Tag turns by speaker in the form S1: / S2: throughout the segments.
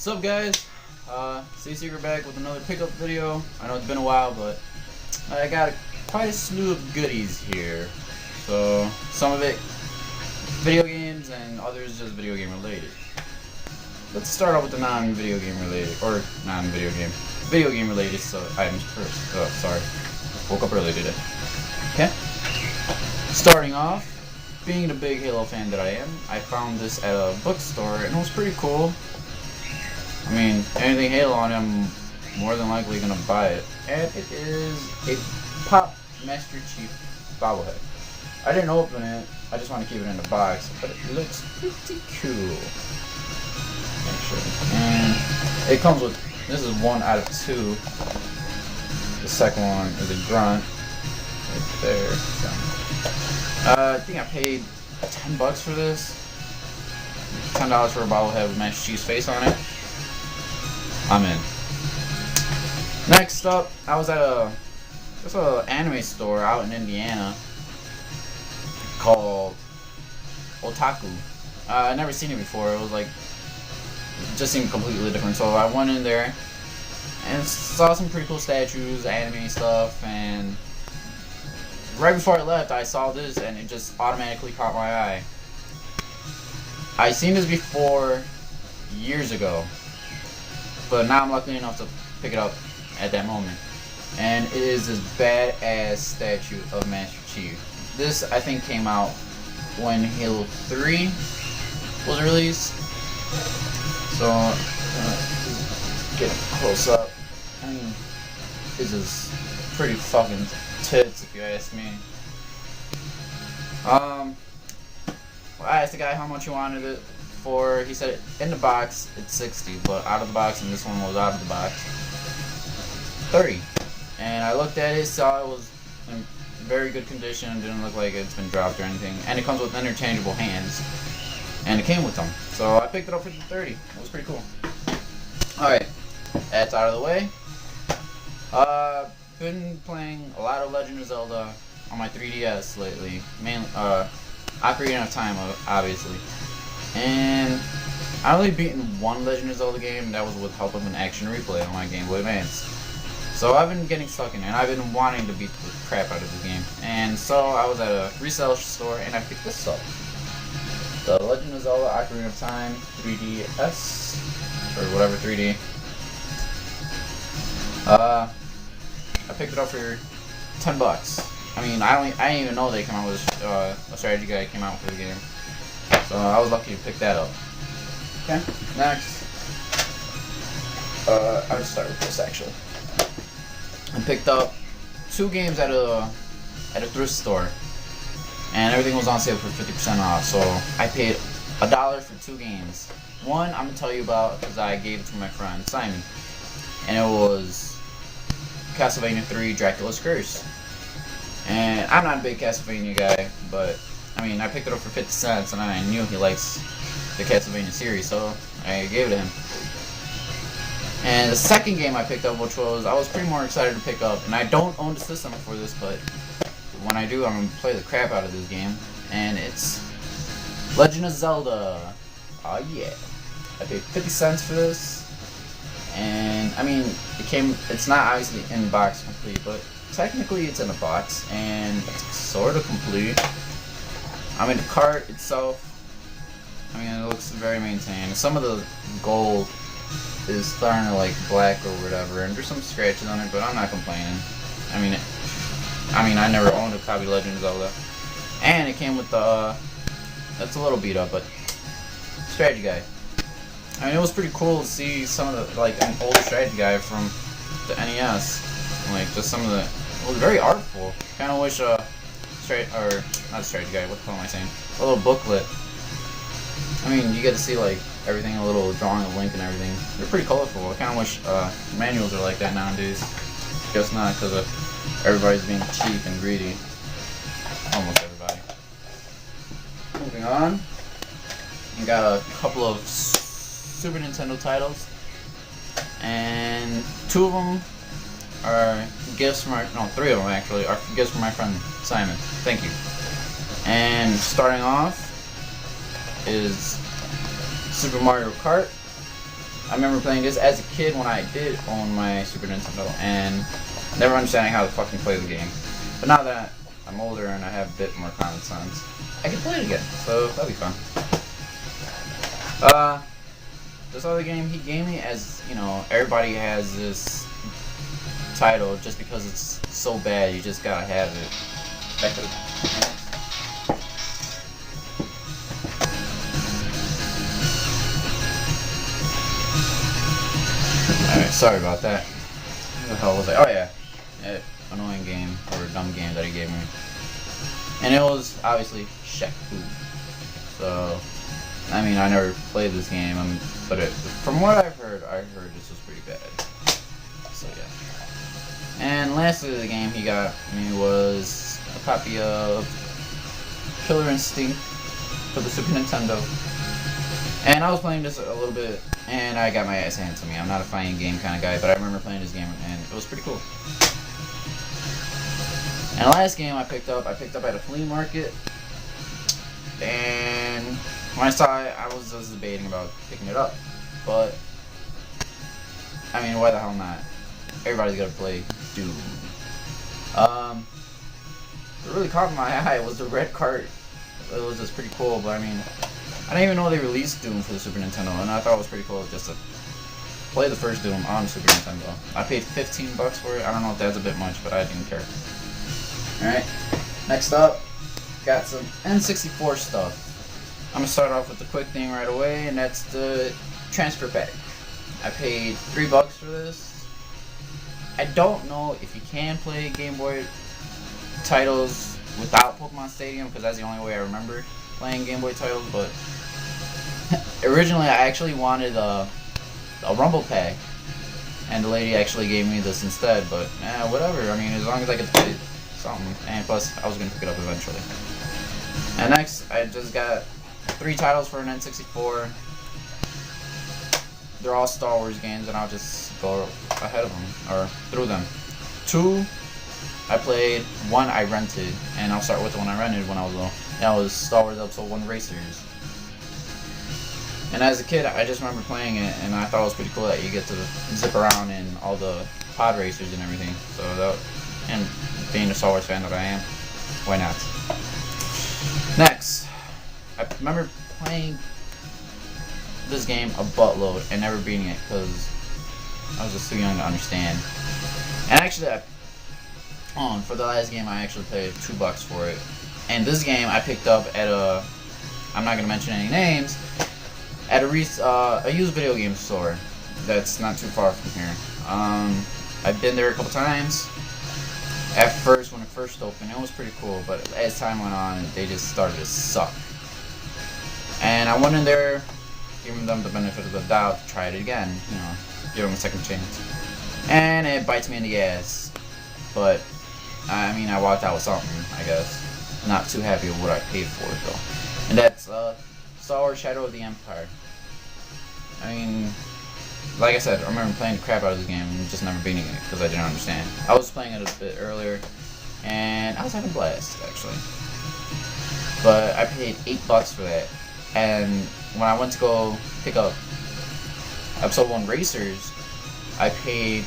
S1: What's up, guys? Secret back with another pickup video. I know it's been a while, but I got quite a slew of goodies here. So some of it video games and others just video game related. Let's start off with the non-video game related, or non-video game, video game related items first. Oh, sorry, woke up early today. Okay. Starting off, being the big Halo fan that I am, I found this at a bookstore and it was pretty cool. I mean, anything Halo on it, I'm more than likely gonna buy it. And it is a Pop Master Chief bobblehead. I didn't open it, I just want to keep it in the box, but it looks pretty cool, actually. And it comes with, this is 1 out of 2. The second one is a grunt, right there. So, I think I paid $10 for this. $10 for a bobblehead with Master Chief's face on it. I'm in. Next up, I was at an anime store out in Indiana called Otaku. I never seen it before. It was like, it just seemed completely different. So I went in there and saw some pretty cool statues, anime stuff, and right before I left, I saw this and it just automatically caught my eye. I seen this before years ago, but now I'm lucky enough to pick it up at that moment. And it is this badass statue of Master Chief. This, I think, came out when Halo 3 was released. So, get close up. I mean, this is pretty fucking tits, if you ask me. Well, I asked the guy how much he wanted it for. He said in the box it's 60, but out of the box, and this one was out of the box, 30. And I looked at it, saw it was in very good condition, didn't look like it's been dropped or anything, and it comes with interchangeable hands, and it came with them. So I picked it up for 30. It was pretty cool. Alright, that's out of the way. Been playing a lot of Legend of Zelda on my 3DS lately, mainly Ocarina of Time, obviously. And I only beaten one Legend of Zelda game, that was with help of an action replay on my Game Boy Advance. So I've been getting stuck in it, and I've been wanting to beat the crap out of this game. And so I was at a resale store, and I picked this up. The Legend of Zelda Ocarina of Time 3DS, or whatever 3D. I picked it up for $10. I mean, I didn't even know they came out with a strategy guide came out for the game. So I was lucky to pick that up. Okay, next. I'll just start with this actually. I picked up 2 games at a thrift store, and everything was on sale for 50% off. So I paid $1 for 2 games. One I'm gonna tell you about because I gave it to my friend Simon, and it was Castlevania 3: Dracula's Curse. And I'm not a big Castlevania guy, but I mean, I picked it up for 50 cents, and I knew he likes the Castlevania series, so I gave it to him. And the second game I picked up, which I was pretty more excited to pick up, and I don't own the system for this, but when I do, I'm going to play the crap out of this game, and it's Legend of Zelda. Oh yeah. I paid 50 cents for this, and I mean, it's not obviously in box complete, but technically it's in a box, and it's sort of complete. I mean, the cart itself, I mean, it looks very maintained. Some of the gold is starting to like black or whatever, and there's some scratches on it, but I'm not complaining. I mean, I never owned a copy of Legend of Zelda, and it came with the, that's a little beat up, but strategy guide. I mean, it was pretty cool to see some of the, like, an old strategy guide from the NES, and, like, just some of the, it was very artful. Kind of wish not a strategy guide, what the hell am I saying? A little booklet. I mean, you get to see like everything, a little drawing of Link and everything. They're pretty colorful. I kind of wish manuals are like that nowadays. Guess not, because everybody's being cheap and greedy. Almost everybody. Moving on, you got a couple of Super Nintendo titles, and 2 of them are gifts from 3 of them actually are gifts from my friend Simon. Thank you. And starting off is Super Mario Kart I remember playing this as a kid when I did own my Super Nintendo and never understanding how to fucking play the game. But now that I'm older and I have a bit more common sense, I can play it again, so that'll be fun. This other game he gave me, as you know, everybody has this title just because it's so bad, you just gotta have it. Back to the Alright, sorry about that. What the hell was I? Oh yeah. Annoying game, or dumb game that he gave me. And it was obviously Shaq Fu. So, I mean, I never played this game, but from what I've heard this was pretty bad. So yeah. And lastly, the game he got me was a copy of Killer Instinct for the Super Nintendo. And I was playing this a little bit, and I got my ass handed to me. I'm not a fighting game kind of guy, but I remember playing this game, and it was pretty cool. And the last game I picked up at a flea market. And when I saw it, I was just debating about picking it up. But, I mean, why the hell not? Everybody's gotta play Doom. What really caught my eye was the red cart. It was just pretty cool, but I mean, I didn't even know they released Doom for the Super Nintendo, and I thought it was pretty cool just to play the first Doom on Super Nintendo. I paid $15 for it. I don't know if that's a bit much, but I didn't care. Alright, next up, got some N64 stuff. I'm gonna start off with the quick thing right away, and that's the transfer pack. I paid $3 for this. I don't know if you can play Game Boy titles without Pokemon Stadium, because that's the only way I remember playing Game Boy titles, but originally I actually wanted a Rumble pack, and the lady actually gave me this instead, but whatever. I mean, as long as I get to play something, and plus I was going to pick it up eventually. And next, I just got 3 titles for an N64. They're all Star Wars games, and I'll just go ahead of them, or through them. 2 I played, 1 I rented, and I'll start with the one I rented when I was little. That was Star Wars Episode 1 Racers. And as a kid, I just remember playing it, and I thought it was pretty cool that you get to zip around in all the pod racers and everything. So that, and being the Star Wars fan that I am, why not? Next, I remember playing this game a buttload and never beating it because I was just too young to understand. And actually, for the last game, I actually paid $2 for it. And this game I picked up at a, I'm not gonna mention any names, at a used video game store that's not too far from here. I've been there a couple times. At first, when it first opened, it was pretty cool, but as time went on, they just started to suck. And I went in there, giving them the benefit of the doubt, to try it again, you know, give them a second chance. And it bites me in the ass. But, I mean, I walked out with something, I guess. Not too happy with what I paid for it, though. And that's Star Wars Shadow of the Empire. I mean, like I said, I remember playing the crap out of this game and just never beating it because I didn't understand. I was playing it a bit earlier, and I was having a blast, actually. But I paid $8 for that. And when I went to go pick up Episode 1 Racers, I paid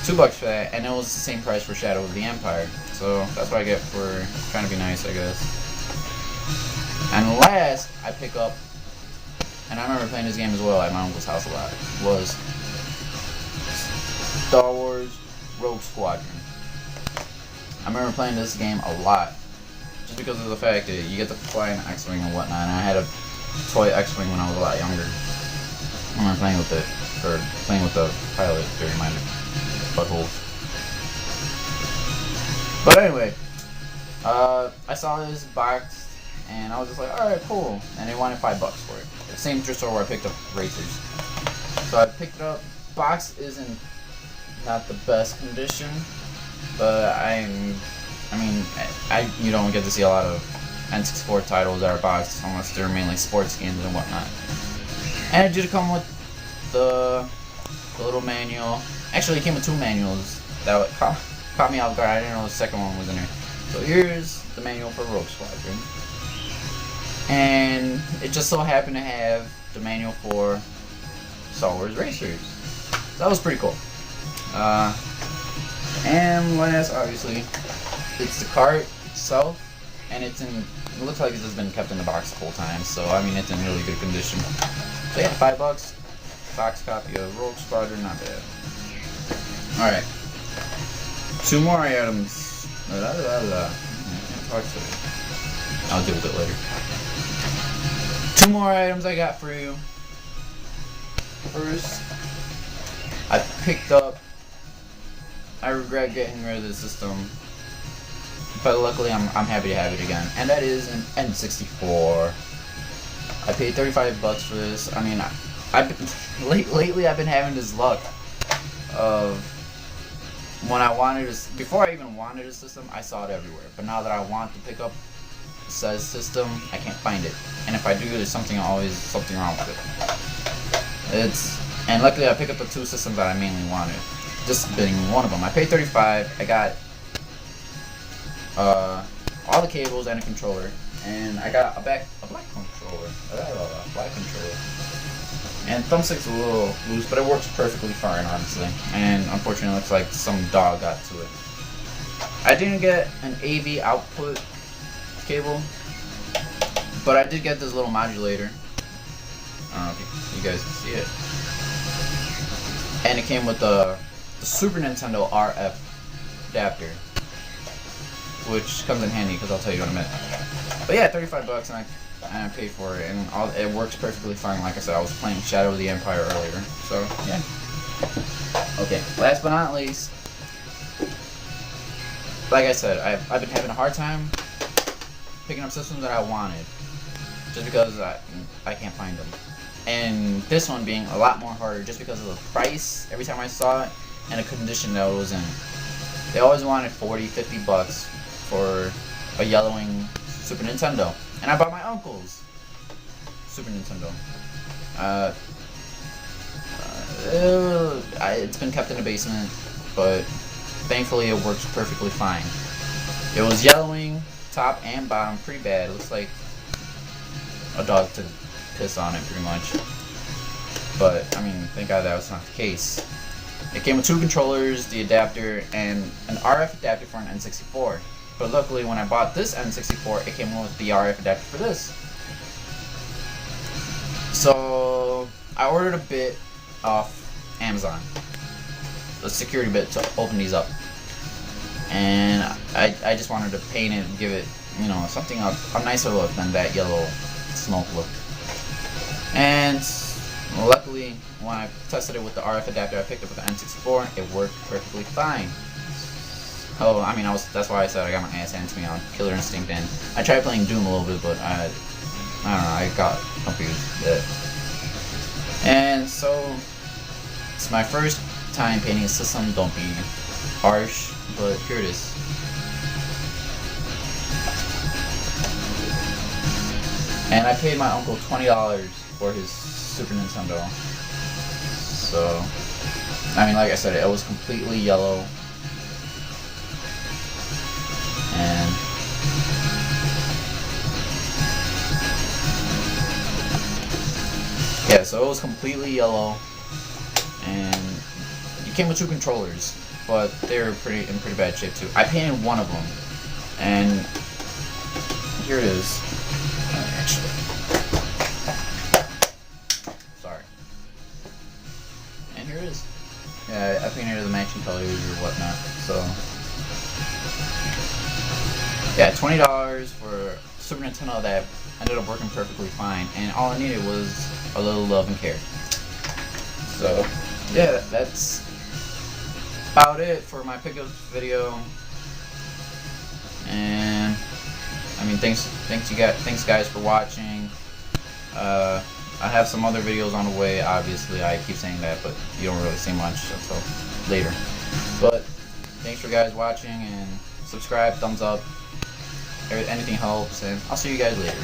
S1: $2 for that, and it was the same price for Shadow of the Empire. So that's what I get for trying to be nice, I guess. And last, I pick up, and I remember playing this game as well at my uncle's house a lot, was Star Wars Rogue Squadron. I remember playing this game a lot, just because of the fact that you get to fly an X-Wing and whatnot, and I had a toy X-Wing when I was a lot younger. I remember playing with it, or playing with the pilot during my buttholes. But anyway, I saw this box, and I was just like, alright, cool. And they wanted $5 for it. The same thrift store where I picked up Racers. So I picked it up. Box isn't not the best condition, but you don't get to see a lot of N64 titles that are boxed unless they're mainly sports games and whatnot. And it did come with the little manual. Actually, it came with 2 manuals that caught me off guard. I didn't know the second one was in there. So here's the manual for Rogue Squadron. And it just so happened to have the manual for Star Wars Racers. That was pretty cool. And last, obviously, it's the cart itself, and it looks like it's just been kept in the box the whole time, so I mean it's in really good condition. So yeah, $5, box copy of Rogue Squadron, not bad. Alright, 2 more items. I'll deal with it later. 2 more items I got for you. First, I picked up, I regret getting rid of the system, but luckily I'm happy to have it again, and that is an N64. I paid $35 for this. I mean, lately I've been having this luck of when I wanted this, before I even wanted a system, I saw it everywhere, but now that I want to pick up says system, I can't find it, and if I do, there's always something wrong with it. And luckily I picked up the 2 systems that I mainly wanted. This being one of them. I paid $35. I got all the cables and a controller, and I got a black controller. Black controller. And thumbstick's a little loose, but it works perfectly fine, honestly. And unfortunately, it looks like some dog got to it. I didn't get an AV output cable, but I did get this little modulator. I don't know if you guys can see it. And it came with the Super Nintendo RF adapter, which comes in handy because I'll tell you in a minute. But yeah, $35 and I paid for it, and it works perfectly fine. Like I said, I was playing Shadow of the Empire earlier, so yeah. Okay, last but not least, like I said, I've been having a hard time picking up systems that I wanted, just because I can't find them. And this one being a lot more harder just because of the price every time I saw it and the condition that it was in. They always wanted $40-50 for a yellowing Super Nintendo, and I bought my uncle's Super Nintendo. It's been kept in the basement, but thankfully it works perfectly fine. It was yellowing top and bottom pretty bad. It looks like a dog took piss on it pretty much, but I mean, thank God that was not the case. It came with 2 controllers, the adapter, and an RF adapter for an N64. But luckily, when I bought this N64, it came with the RF adapter for this. So I ordered a bit off Amazon, a security bit to open these up, and I just wanted to paint it and give it, you know, something a nicer look than that yellow smoke look. And luckily, when I tested it with the RF adapter I picked up with the N64, it worked perfectly fine. Oh, I mean, that's why I said I got my ass handed to me on Killer Instinct, and I tried playing Doom a little bit, but I don't know, I got confused. And so, it's my first time painting a system. Don't be harsh, but here it is. And I paid my uncle $20 for his Super Nintendo. So, I mean, like I said, it was completely yellow. And yeah, so it was completely yellow, and it came with 2 controllers, but they were in pretty bad shape too. I painted one of them, and here it is. Actually, sorry. And here it is. Yeah, I painted the matching colors or whatnot. So yeah, $20 for Super Nintendo that ended up working perfectly fine, and all I needed was a little love and care. So yeah, that's about it for my pickups video. And I mean, thanks guys for watching. I have some other videos on the way. Obviously, I keep saying that, but you don't really see much until later. But thanks for guys watching, and subscribe, thumbs up. Anything helps, and I'll see you guys later.